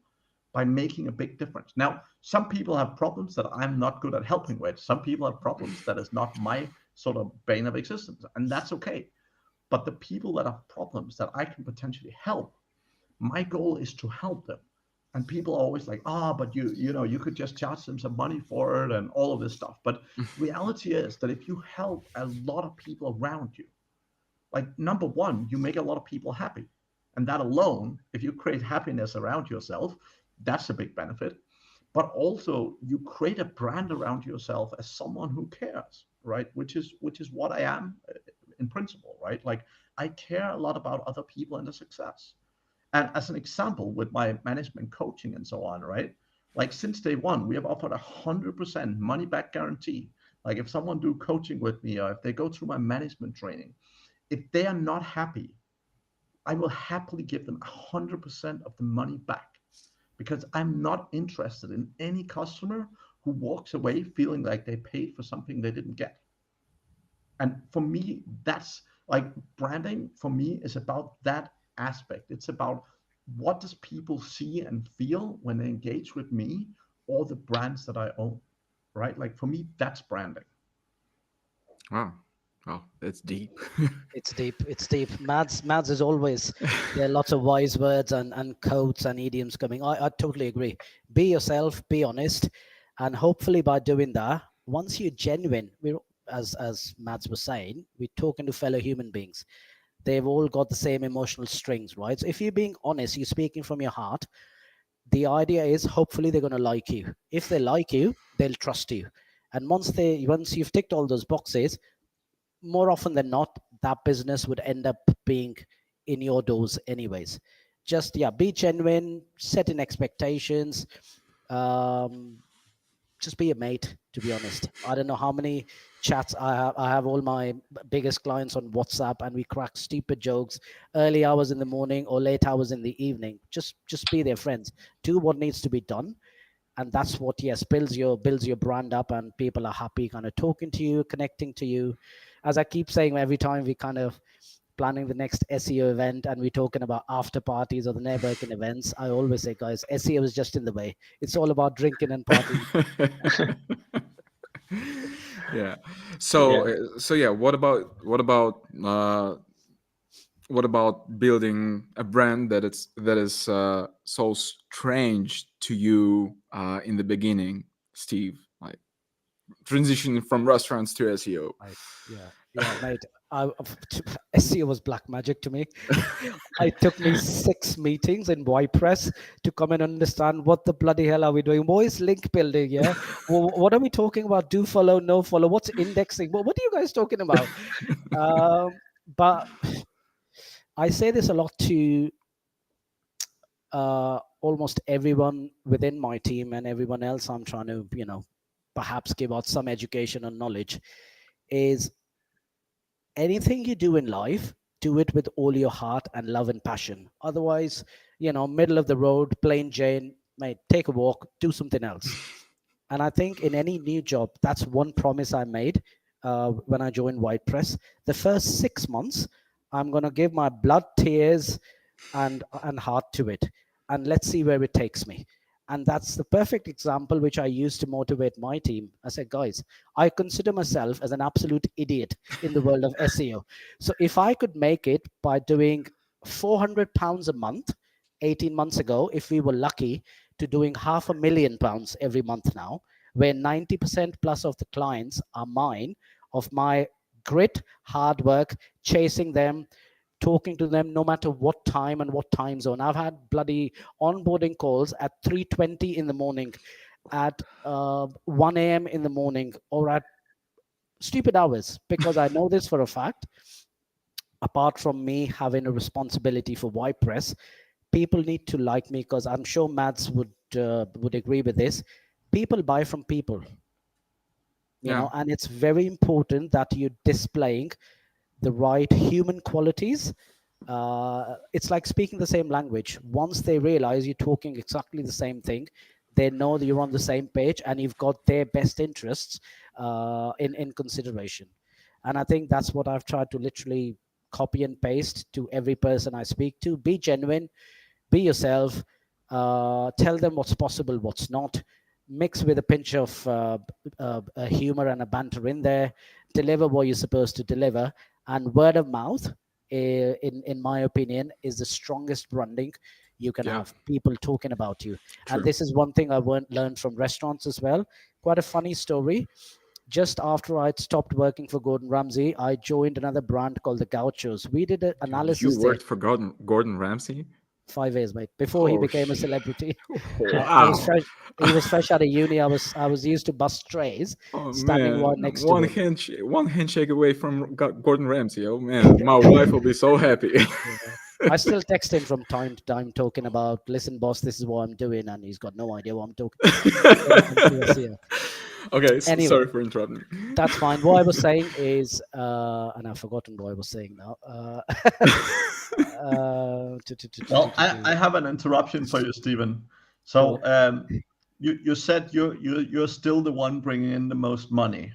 by making a big difference. Now, some people have problems that I'm not good at helping with. Some people have problems that is not my sort of bane of existence, and that's okay. But the people that have problems that I can potentially help, my goal is to help them. And people are always like, but you could just charge them some money for it and all of this stuff. But reality is that if you help a lot of people around you, like number one, you make a lot of people happy. And that alone, if you create happiness around yourself, that's a big benefit. But also you create a brand around yourself as someone who cares, right? Which is what I am in principle, right? Like I care a lot about other people and their success. And as an example, with my management coaching and so on, right? Like since day one, we have offered 100% money back guarantee. Like if someone do coaching with me or if they go through my management training, if they are not happy, I will happily give them 100% of the money back, because I'm not interested in any customer who walks away feeling like they paid for something they didn't get. And for me, that's like branding for me is about that aspect. It's about what does people see and feel when they engage with me or the brands that I own, right? Like for me, that's branding. Wow. Oh, that's deep. It's deep. It's deep. Mads is always, there are lots of wise words and quotes and idioms coming. I totally agree. Be yourself, be honest. And hopefully by doing that, once you're genuine, as Mads was saying, we're talking to fellow human beings. They've all got the same emotional strings, right? So if you're being honest, you're speaking from your heart, the idea is hopefully they're going to like you. If they like you, they'll trust you. And once you've ticked all those boxes, more often than not, that business would end up being in your doors anyways. Just, yeah, be genuine, set in expectations. Um, just be a mate, to be honest. I don't know how many chats I have. I have all my biggest clients on WhatsApp, and we crack stupid jokes early hours in the morning or late hours in the evening. Just be their friends. Do what needs to be done, and that's what, yes, builds your brand up, and people are happy kind of talking to you, connecting to you. As I keep saying, every time we kind of planning the next SEO event and we're talking about after parties or the networking events, I always say, guys, SEO is just in the way. It's all about drinking and partying. Yeah. So Yeah. so yeah, what about building a brand that is so strange to you in the beginning, Steve? Like transitioning from restaurants to SEO. Right. Yeah, mate. SEO was black magic to me. It took me 6 meetings in YPress to come and understand what the bloody hell are we doing. What is link building? Yeah. What are we talking about? Do follow, no follow. What's indexing? What are you guys talking about? But I say this a lot to almost everyone within my team and everyone else I'm trying to, perhaps give out some education and knowledge, is anything you do in life, do it with all your heart and love and passion. Otherwise, middle of the road, plain Jane, mate, take a walk, do something else. And I think in any new job, that's one promise I made when I joined WordPress. The first 6 months, I'm going to give my blood, tears, and heart to it. And let's see where it takes me. And that's the perfect example which I use to motivate my team. I said, guys, I consider myself as an absolute idiot in the world of SEO. So if I could make it by doing £400 a month 18 months ago, if we were lucky, to doing £500,000 every month now, where 90% plus of the clients are mine, of my grit, hard work, chasing them, talking to them no matter what time and what time zone. I've had bloody onboarding calls at 3:20 in the morning, at 1 a.m. in the morning, or at stupid hours, because I know this for a fact. Apart from me having a responsibility for WordPress, people need to like me, because I'm sure Mads would agree with this. People buy from people, and it's very important that you're displaying the right human qualities. It's like speaking the same language. Once they realize you're talking exactly the same thing, they know that you're on the same page and you've got their best interests in consideration. And I think that's what I've tried to literally copy and paste to every person I speak to. Be genuine, be yourself. tell them what's possible, what's not, mix with a pinch of humor and a banter in there, deliver what you're supposed to deliver, and word of mouth, in my opinion, is the strongest branding you can have. People talking about you. True. And this is one thing I learned from restaurants as well. Quite a funny story. Just after I'd stopped working for Gordon Ramsay, I joined another brand called the Gauchos. We did an analysis. You worked for Gordon Ramsay? 5 years, mate, before he Oh, became a shit. celebrity. Wow. I was fresh. He was fresh out of uni. I was used to bust trays, Oh standing man, right next to him. one handshake away from Gordon Ramsay. Oh man, my wife will be so happy. I still text him from time to time, talking about, listen, boss, this is what I'm doing, and he's got no idea what I'm talking about. Okay, Anyway. sorry for interrupting. That's fine. What I was saying is, and I've forgotten what I was saying now. Well, I have an interruption for you, Stephen. So you said you're still the one bringing in the most money.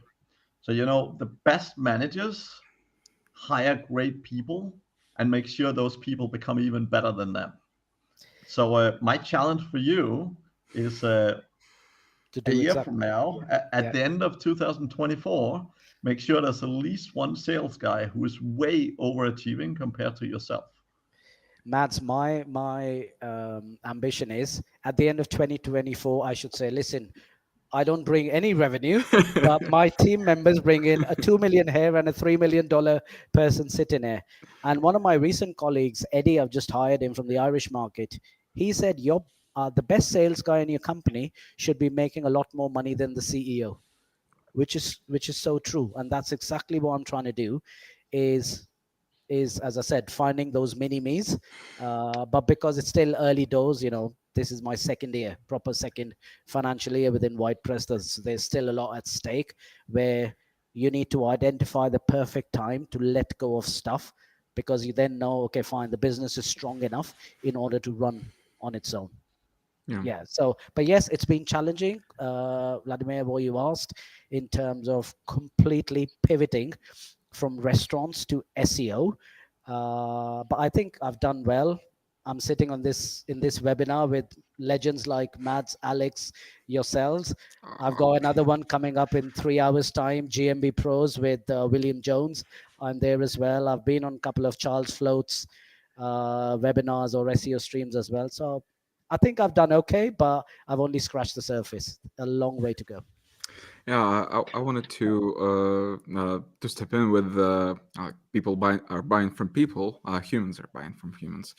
So the best managers hire great people and make sure those people become even better than them. So my challenge for you is a year from now, at the end of 2024, make sure there's at least one sales guy who is way overachieving compared to yourself. Mads, my ambition is at the end of 2024, I should say, listen, I don't bring any revenue, but my team members bring in a 2 million here and a $3 million person sitting here. And one of my recent colleagues, Eddie, I've just hired him from the Irish market. He said, the best sales guy in your company should be making a lot more money than the CEO, which is so true. And that's exactly what I'm trying to do is, as I said, finding those mini-me's. But because it's still early doors, this is my proper second financial year within White Press. There's still a lot at stake where you need to identify the perfect time to let go of stuff, because you then know, okay, fine, the business is strong enough in order to run on its own. Yeah. So, but yes, it's been challenging, Vladimir, what you asked, in terms of completely pivoting from restaurants to SEO. But I think I've done well. I'm sitting in this webinar with legends like Mads, Alex, yourselves. I've got another one coming up in 3 hours' time, GMB Pros with William Jones. I'm there as well. I've been on a couple of Charles Float's webinars or SEO streams as well. So I think I've done okay, but I've only scratched the surface. A long way to go. Yeah, I wanted to step in with people are buying from people, humans are buying from humans,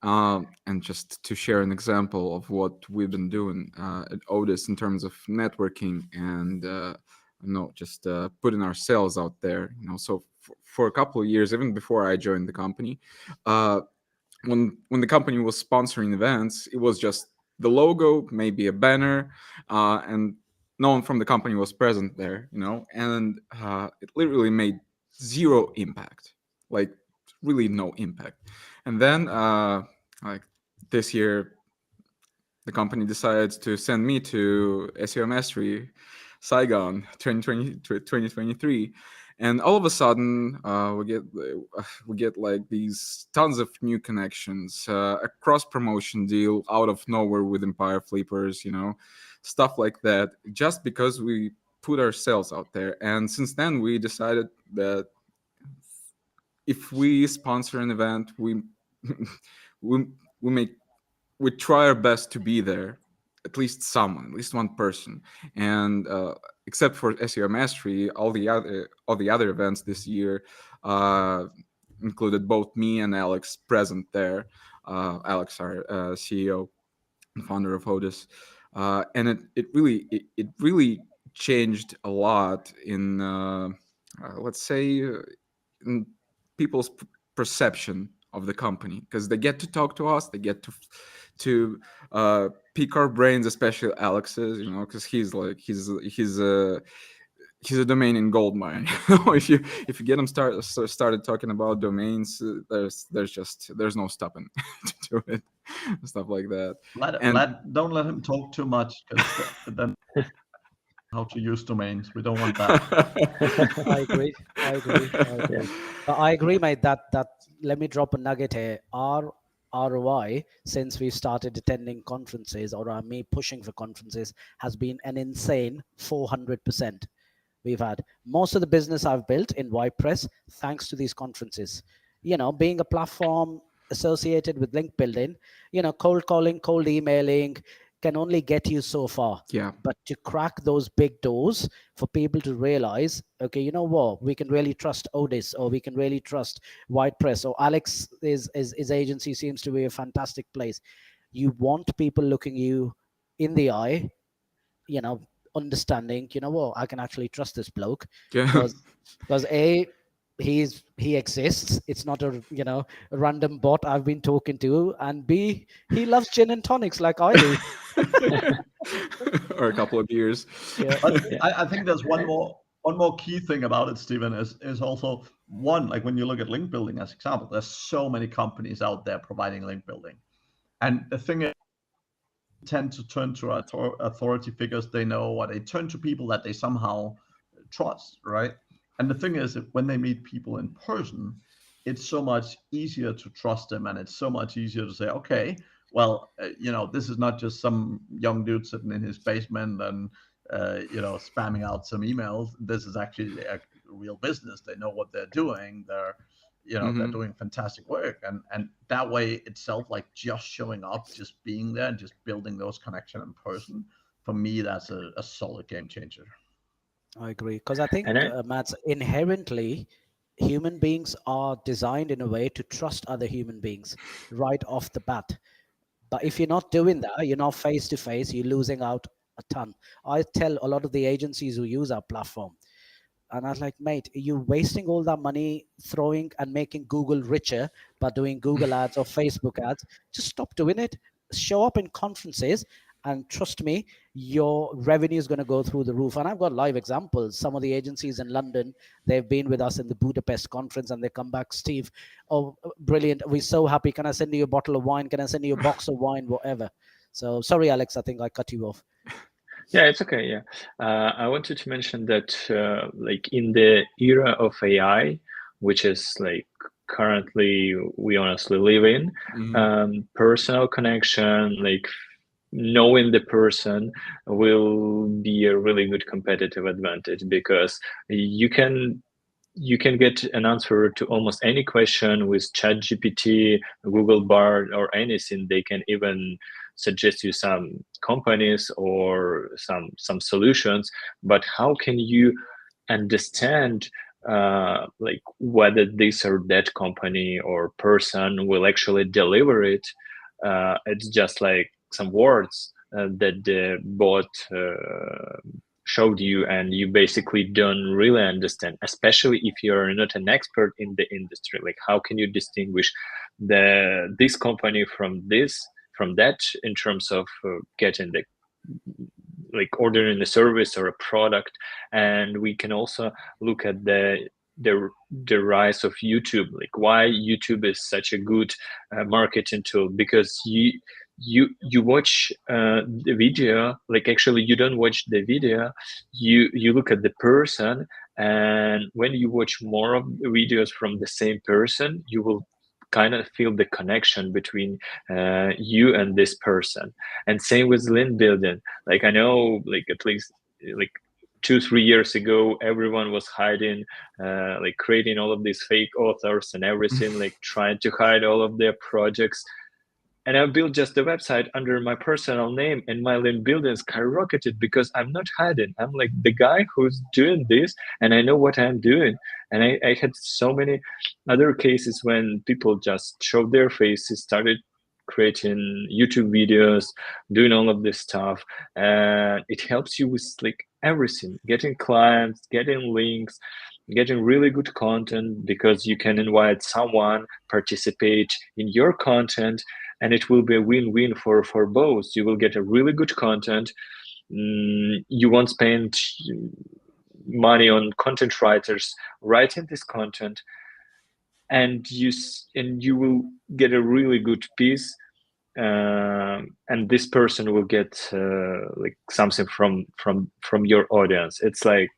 and just to share an example of what we've been doing at Odys in terms of networking and just putting ourselves out there. So for a couple of years, even before I joined the company, when the company was sponsoring events, it was just the logo, maybe a banner, and no one from the company was present there, and it literally made zero impact, like really no impact. And then like this year, the company decided to send me to SEO Mastery Saigon 2023. And all of a sudden, we get like these tons of new connections, a cross promotion deal out of nowhere with Empire Flippers, stuff like that, just because we put ourselves out there. And since then, we decided that if we sponsor an event, we try our best to be there, at least one person. And except for SEO Mastery, all the other events this year included both me and Alex present there. Alex, our CEO and founder of Odys, and it really changed a lot in let's say in people's perception of the company, because they get to talk to us, they get to pick our brains, especially Alex's, because he's a domain in gold mine. if you get him started talking about domains, there's no stopping to do it, stuff like that. Don't let him talk too much, because then how to use domains. We don't want that. I agree. But I agree, mate, that let me drop a nugget here. Our ROI since we started attending conferences, or me pushing for conferences, has been an insane 400%. We've had most of the business I've built in WordPress thanks to these conferences. Being a platform associated with link building, cold calling, cold emailing can only get you so far. Yeah. But to crack those big doors for people to realize, okay, you know what, we can really trust Odys, or we can really trust WordPress, or Alex, his agency seems to be a fantastic place. You want people looking you in the eye, understanding, what, I can actually trust this bloke, Yeah. because he exists. It's not a random bot I've been talking to, and B, he loves gin and tonics like I do. Or a couple of beers. Yeah. But I think there's one more key thing about it, Stephen, is also one, like when you look at link building as example, there's so many companies out there providing link building. And the thing is, tend to turn to authority figures they know, or they turn to people that they somehow trust, right? And the thing is, when they meet people in person, it's so much easier to trust them, and it's so much easier to say, okay, well, this is not just some young dude sitting in his basement and spamming out some emails. This is actually a real business. They know what they're doing. They're they're doing fantastic work, and that way itself, like just showing up, just being there, and just building those connections in person, for me, that's a solid game changer. I agree, because I think, And Matt, inherently, human beings are designed in a way to trust other human beings right off the bat. But if you're not doing that, you're not face to face, you're losing out a ton. I tell a lot of the agencies who use our platform, and I was like, mate, you're wasting all that money throwing and making Google richer by doing Google ads or Facebook ads. Just stop doing it. Show up in conferences, and trust me, your revenue is going to go through the roof. And I've got live examples. Some of the agencies in London, they've been with us in the Budapest conference, and they come back, Steve, oh, brilliant. We're so happy. Can I send you a bottle of wine? Can I send you a box of wine? Whatever. So sorry, Alex, I think I cut you off. yeah, it's okay. Yeah, I wanted to mention that like in the era of AI, which is like currently we honestly live in, personal connection, like knowing the person, will be a really good competitive advantage, because you can get an answer to almost any question with ChatGPT, Google Bard, or anything. They can even suggest you some companies or some solutions. But how can you understand like whether this or that company or person will actually deliver it? It's just like some words that the bot showed you, and you basically don't really understand, especially if you're not an expert in the industry. Like, how can you distinguish this company from that, in terms of getting the, like, ordering a service or a product? And we can also look at the rise of YouTube, like why YouTube is such a good marketing tool, because you watch the video, like actually you don't watch the video, you look at the person, and when you watch more of the videos from the same person, you will kind of feel the connection between you and this person. And same with link building. Like I know, like at least like 2-3 years ago, everyone was hiding, like creating all of these fake authors and everything, like trying to hide all of their projects. And I built just a website under my personal name, and my link building skyrocketed because I'm not hiding. I'm like the guy who's doing this, and I know what I'm doing. And I had so many other cases when people just showed their faces, started creating YouTube videos, doing all of this stuff. And it helps you with like everything, getting clients, getting links, getting really good content, because you can invite someone, participate in your content, and it will be a win-win for both. You will get a really good content. You won't spend money on content writers writing this content, and you will get a really good piece, and this person will get like something from your audience. It's like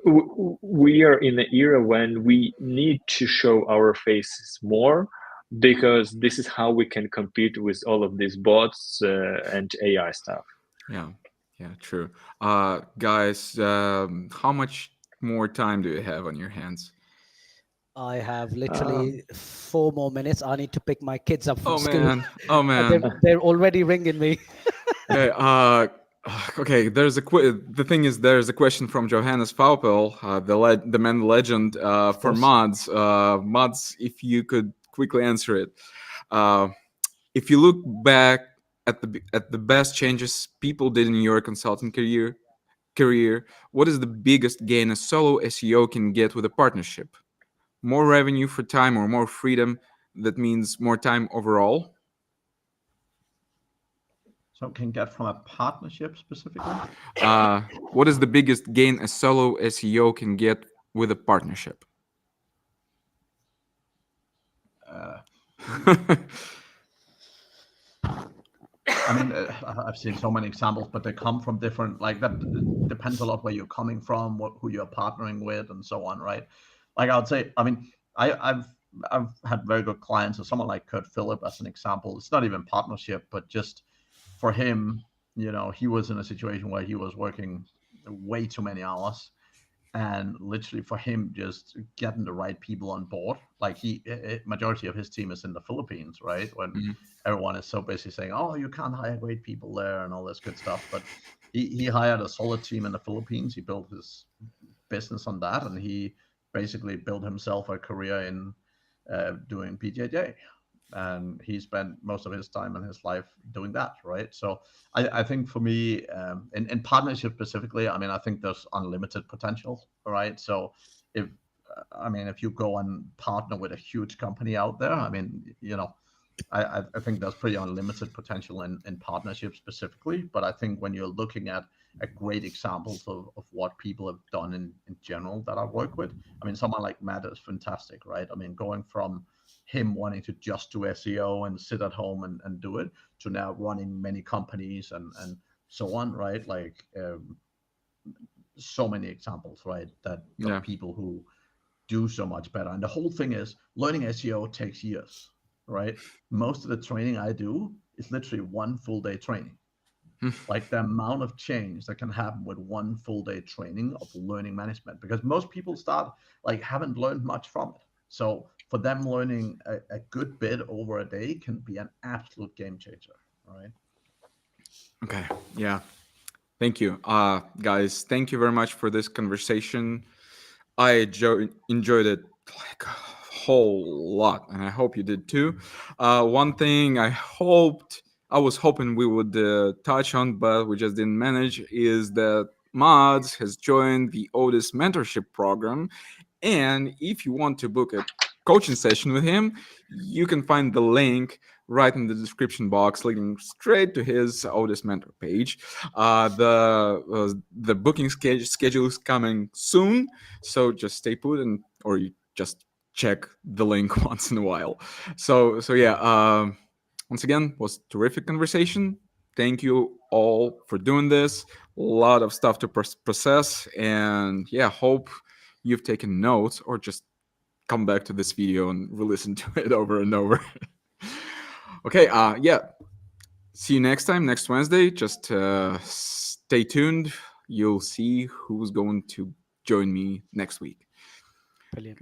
we are in an era when we need to show our faces more, because this is how we can compete with all of these bots and AI stuff. Yeah, true. Guys, how much more time do you have on your hands? I have literally 4 more minutes. I need to pick my kids up from Oh school. man, oh man. They're already ringing me. Okay, okay. The thing is, there's a question from Johannes Faupel, the man legend, for course. mods. Mods, if you could quickly answer it. Uh, if you look back at the best changes people did in your consulting career, what is the biggest gain a solo SEO can get with a partnership? More revenue for time or more freedom? That means more time overall. So can get from a partnership specifically? What is the biggest gain a solo SEO can get with a partnership? I mean, I've seen so many examples, but they come from different. Like that depends a lot where you're coming from, who you're partnering with, and so on, right? Like I would say, I mean, I've had very good clients, or someone like Kurt Phillip as an example. It's not even partnership, but just for him, he was in a situation where he was working way too many hours, and literally for him just getting the right people on board, like majority of his team is in the Philippines, right? When everyone is so busy saying, oh, you can't hire great people there and all this good stuff, but he hired a solid team in the Philippines. He built his business on that, and he basically built himself a career in doing BJJ, and he spent most of his time in his life doing that, right? So I think for me, in partnership specifically, I mean, I think there's unlimited potential, right? So if you go and partner with a huge company out there, I mean, I think there's pretty unlimited potential in partnership specifically. But I think when you're looking at a great examples of what people have done in general that I work with, I mean, someone like Matt is fantastic, right? I mean, going from him wanting to just do SEO and sit at home and do it to now running many companies and so on, right? Like so many examples, right? That of people who do so much better. And the whole thing is learning SEO takes years, right? Most of the training I do is literally one full day training. Like the amount of change that can happen with one full day training of learning management, because most people start like haven't learned much from it. So for them, learning a good bit over a day can be an absolute game changer, right? Okay, yeah. Thank you. Guys, thank you very much for this conversation. I enjoyed it like a whole lot, and I hope you did too. One thing I was hoping we would touch on, but we just didn't manage, is that Mods has joined the Odys mentorship program. And if you want to book a coaching session with him, you can find the link right in the description box, leading straight to his Odys mentor page. The booking schedule is coming soon, so just stay put, or you just check the link once in a while. So yeah. Once again, was terrific conversation. Thank you all for doing this. A lot of stuff to process, and yeah, hope you've taken notes or just come back to this video and re-listen to it over and over. Okay, yeah. See you next time, next Wednesday. Just stay tuned. You'll see who's going to join me next week. Brilliant.